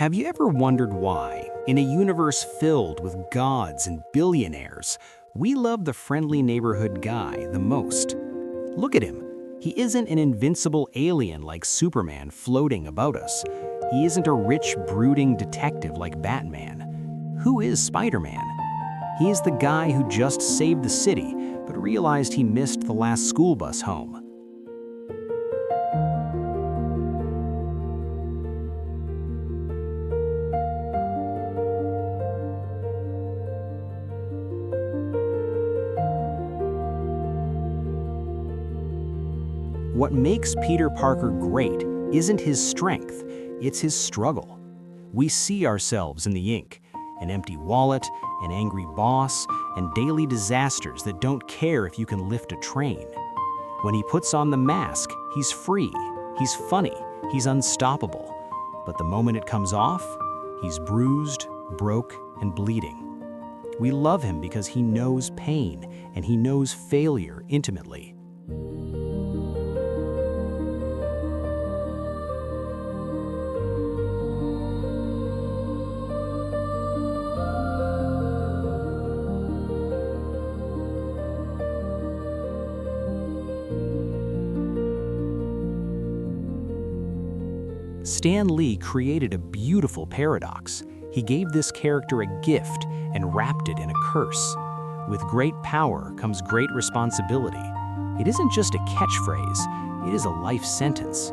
Have you ever wondered why, in a universe filled with gods and billionaires, we love the friendly neighborhood guy the most? Look at him. He isn't an invincible alien like Superman floating about us. He isn't a rich, brooding detective like Batman. Who is Spider-Man? He is the guy who just saved the city, but realized he missed the last school bus home. What makes Peter Parker great isn't his strength, it's his struggle. We see ourselves in the ink, an empty wallet, an angry boss, and daily disasters that don't care if you can lift a train. When he puts on the mask, he's free, he's funny, he's unstoppable. But the moment it comes off, he's bruised, broke, and bleeding. We love him because he knows pain, and he knows failure intimately. Stan Lee created a beautiful paradox. He gave this character a gift and wrapped it in a curse. With great power comes great responsibility. It isn't just a catchphrase, it is a life sentence.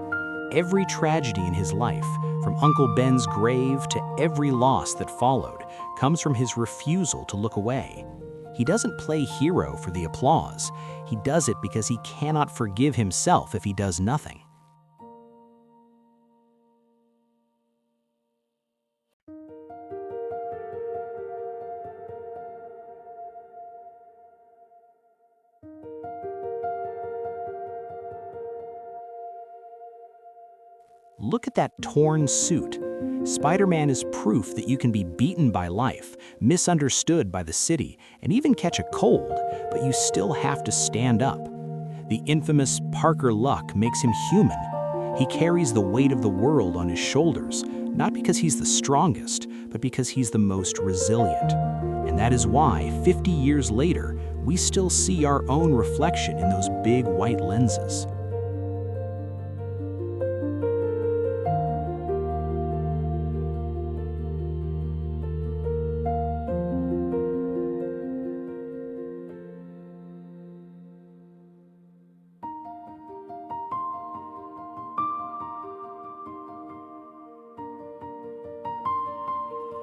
Every tragedy in his life, from Uncle Ben's grave to every loss that followed, comes from his refusal to look away. He doesn't play hero for the applause. He does it because he cannot forgive himself if he does nothing. Look at that torn suit. Spider-Man is proof that you can be beaten by life, misunderstood by the city, and even catch a cold, but you still have to stand up. The infamous Parker luck makes him human. He carries the weight of the world on his shoulders, not because he's the strongest, but because he's the most resilient. And that is why, 50 years later, we still see our own reflection in those big white lenses.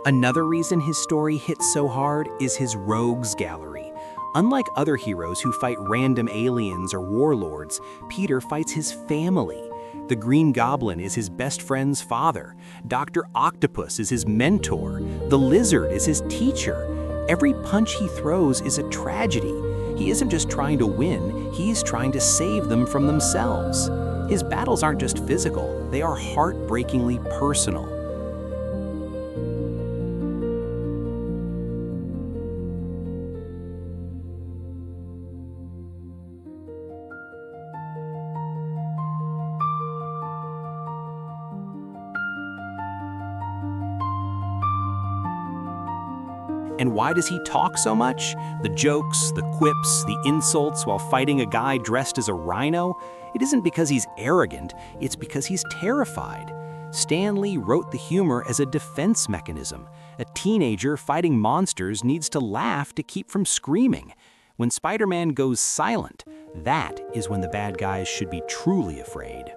Another reason his story hits so hard is his rogues gallery. Unlike other heroes who fight random aliens or warlords, Peter fights his family. The Green Goblin is his best friend's father. Dr. Octopus is his mentor. The Lizard is his teacher. Every punch he throws is a tragedy. He isn't just trying to win, he's trying to save them from themselves. His battles aren't just physical, they are heartbreakingly personal. And why does he talk so much? The jokes, the quips, the insults while fighting a guy dressed as a rhino? It isn't because he's arrogant, it's because he's terrified. Stan Lee wrote the humor as a defense mechanism. A teenager fighting monsters needs to laugh to keep from screaming. When Spider-Man goes silent, that is when the bad guys should be truly afraid.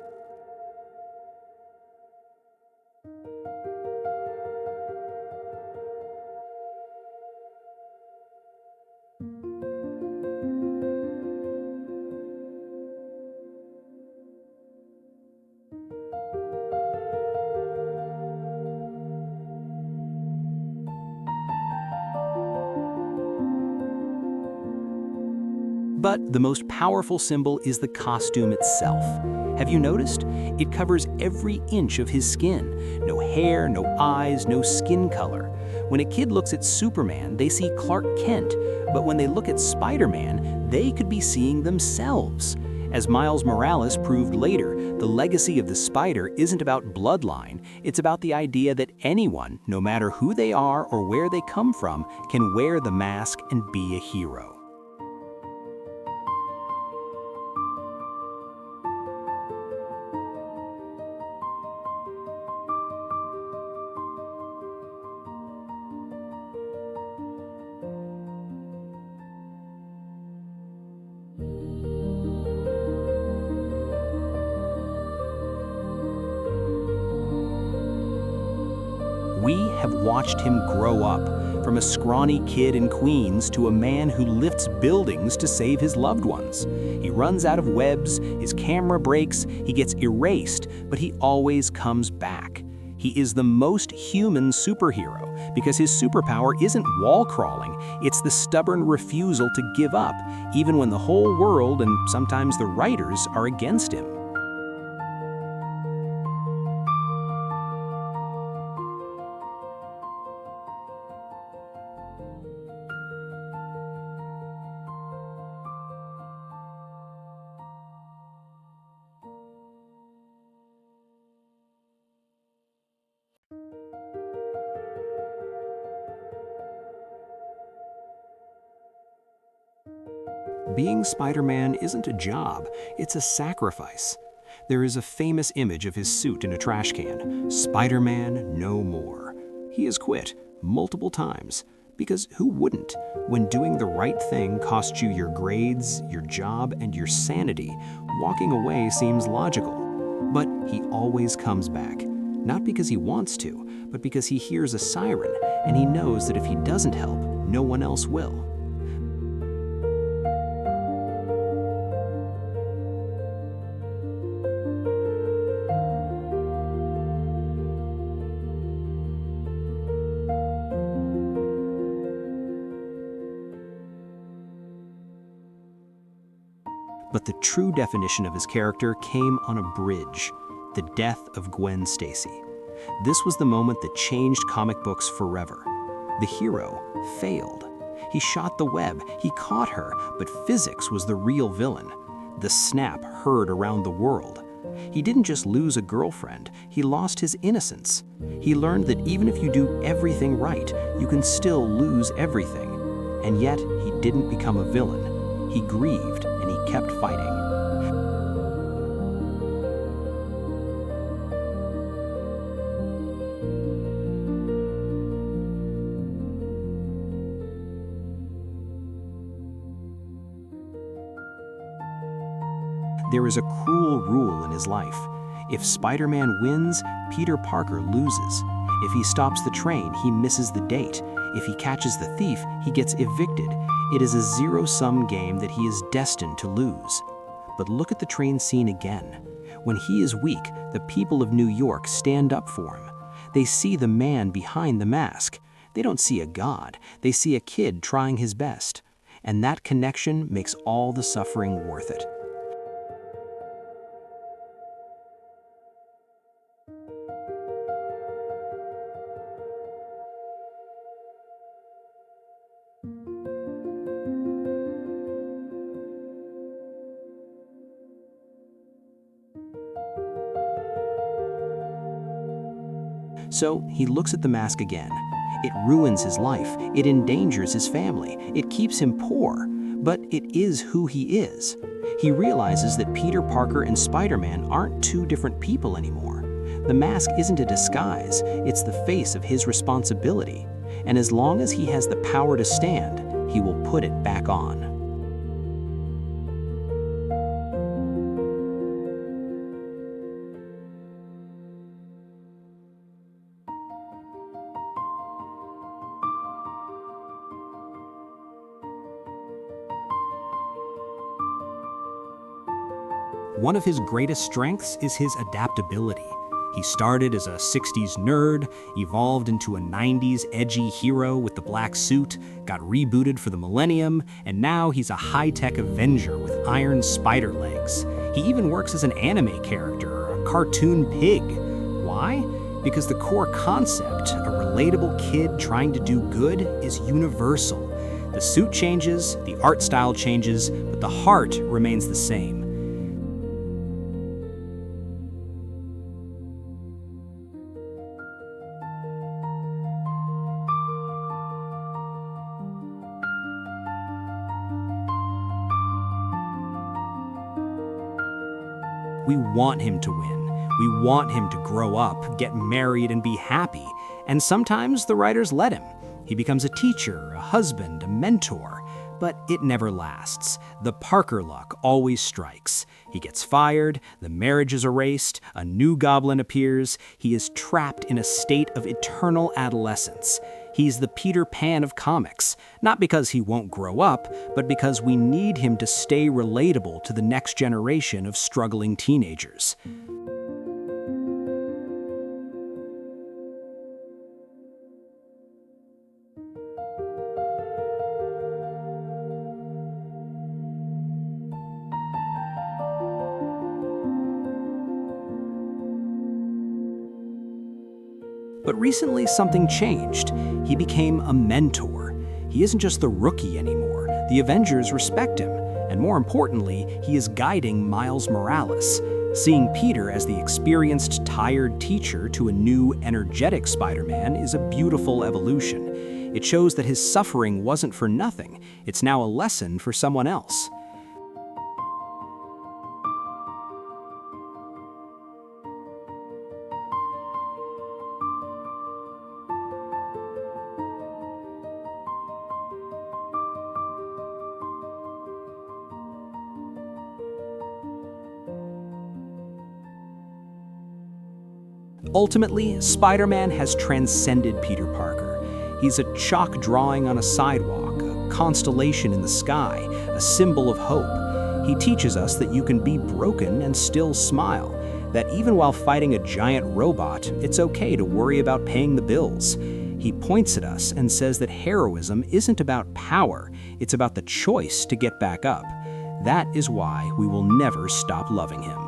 But the most powerful symbol is the costume itself. Have you noticed? It covers every inch of his skin. No hair, no eyes, no skin color. When a kid looks at Superman, they see Clark Kent, but when they look at Spider-Man, they could be seeing themselves. As Miles Morales proved later, the legacy of the spider isn't about bloodline, it's about the idea that anyone, no matter who they are or where they come from, can wear the mask and be a hero. We have watched him grow up, from a scrawny kid in Queens to a man who lifts buildings to save his loved ones. He runs out of webs, his camera breaks, he gets erased, but he always comes back. He is the most human superhero because his superpower isn't wall crawling, it's the stubborn refusal to give up, even when the whole world and sometimes the writers are against him. Being Spider-Man isn't a job, it's a sacrifice. There is a famous image of his suit in a trash can, Spider-Man no more. He has quit multiple times, because who wouldn't? When doing the right thing costs you your grades, your job, and your sanity, walking away seems logical. But he always comes back, not because he wants to, but because he hears a siren, and he knows that if he doesn't help, no one else will. But the true definition of his character came on a bridge, the death of Gwen Stacy. This was the moment that changed comic books forever. The hero failed. He shot the web, he caught her, but physics was the real villain. The snap heard around the world. He didn't just lose a girlfriend, he lost his innocence. He learned that even if you do everything right, you can still lose everything. And yet, he didn't become a villain. He grieved and he kept fighting. There is a cruel rule in his life. If Spider-Man wins, Peter Parker loses. If he stops the train, he misses the date. If he catches the thief, he gets evicted. It is a zero-sum game that he is destined to lose. But look at the train scene again. When he is weak, the people of New York stand up for him. They see the man behind the mask. They don't see a god. They see a kid trying his best. And that connection makes all the suffering worth it. So he looks at the mask again. It ruins his life, it endangers his family, it keeps him poor, but it is who he is. He realizes that Peter Parker and Spider-Man aren't two different people anymore. The mask isn't a disguise, it's the face of his responsibility. And as long as he has the power to stand, he will put it back on. One of his greatest strengths is his adaptability. He started as a 60s nerd, evolved into a 90s edgy hero with the black suit, got rebooted for the millennium, and now he's a high-tech Avenger with iron spider legs. He even works as an anime character or a cartoon pig. Why? Because the core concept, a relatable kid trying to do good, is universal. The suit changes, the art style changes, but the heart remains the same. We want him to win. We want him to grow up, get married, and be happy. And sometimes the writers let him. He becomes a teacher, a husband, a mentor. But it never lasts. The Parker luck always strikes. He gets fired, the marriage is erased, a new Goblin appears. He is trapped in a state of eternal adolescence. He's the Peter Pan of comics, not because he won't grow up, but because we need him to stay relatable to the next generation of struggling teenagers. But recently something changed. He became a mentor. He isn't just the rookie anymore. The Avengers respect him. And more importantly, he is guiding Miles Morales. Seeing Peter as the experienced, tired teacher to a new, energetic Spider-Man is a beautiful evolution. It shows that his suffering wasn't for nothing. It's now a lesson for someone else. Ultimately, Spider-Man has transcended Peter Parker. He's a chalk drawing on a sidewalk, a constellation in the sky, a symbol of hope. He teaches us that you can be broken and still smile, that even while fighting a giant robot, it's okay to worry about paying the bills. He points at us and says that heroism isn't about power, it's about the choice to get back up. That is why we will never stop loving him.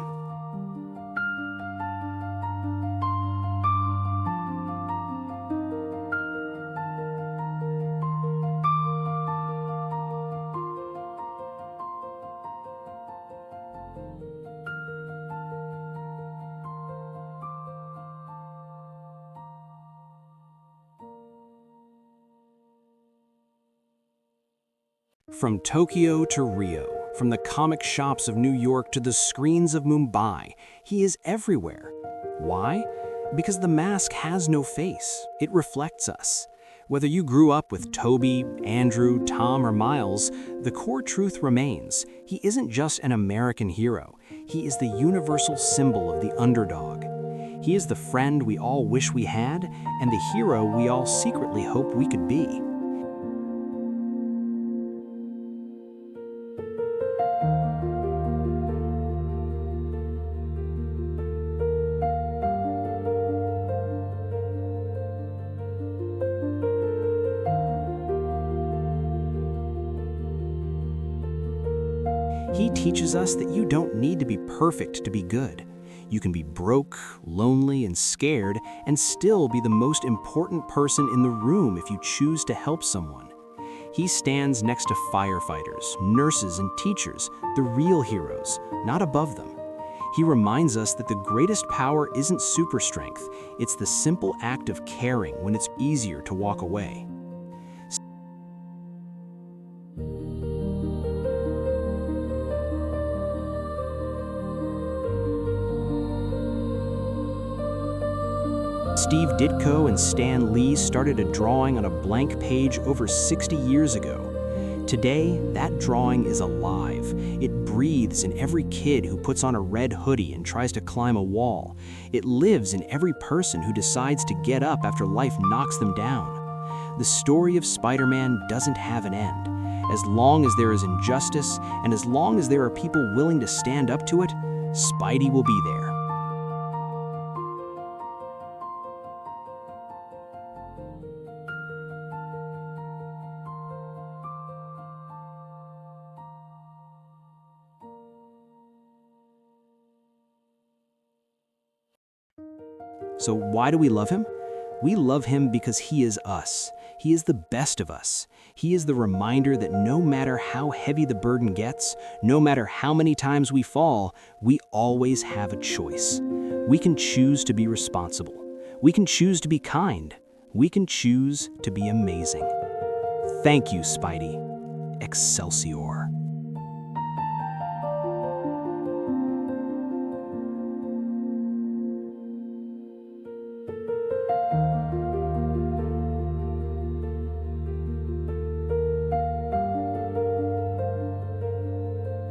From Tokyo to Rio, from the comic shops of New York to the screens of Mumbai, he is everywhere. Why? Because the mask has no face. It reflects us. Whether you grew up with Toby, Andrew, Tom, or Miles, the core truth remains. He isn't just an American hero. He is the universal symbol of the underdog. He is the friend we all wish we had, and the hero we all secretly hope we could be. He teaches us that you don't need to be perfect to be good. You can be broke, lonely, and scared, and still be the most important person in the room if you choose to help someone. He stands next to firefighters, nurses, and teachers, the real heroes, not above them. He reminds us that the greatest power isn't super strength, it's the simple act of caring when it's easier to walk away. Steve Ditko and Stan Lee started a drawing on a blank page over 60 years ago. Today, that drawing is alive. It breathes in every kid who puts on a red hoodie and tries to climb a wall. It lives in every person who decides to get up after life knocks them down. The story of Spider-Man doesn't have an end. As long as there is injustice, and as long as there are people willing to stand up to it, Spidey will be there. So why do we love him? We love him because he is us. He is the best of us. He is the reminder that no matter how heavy the burden gets, no matter how many times we fall, we always have a choice. We can choose to be responsible. We can choose to be kind. We can choose to be amazing. Thank you, Spidey. Excelsior.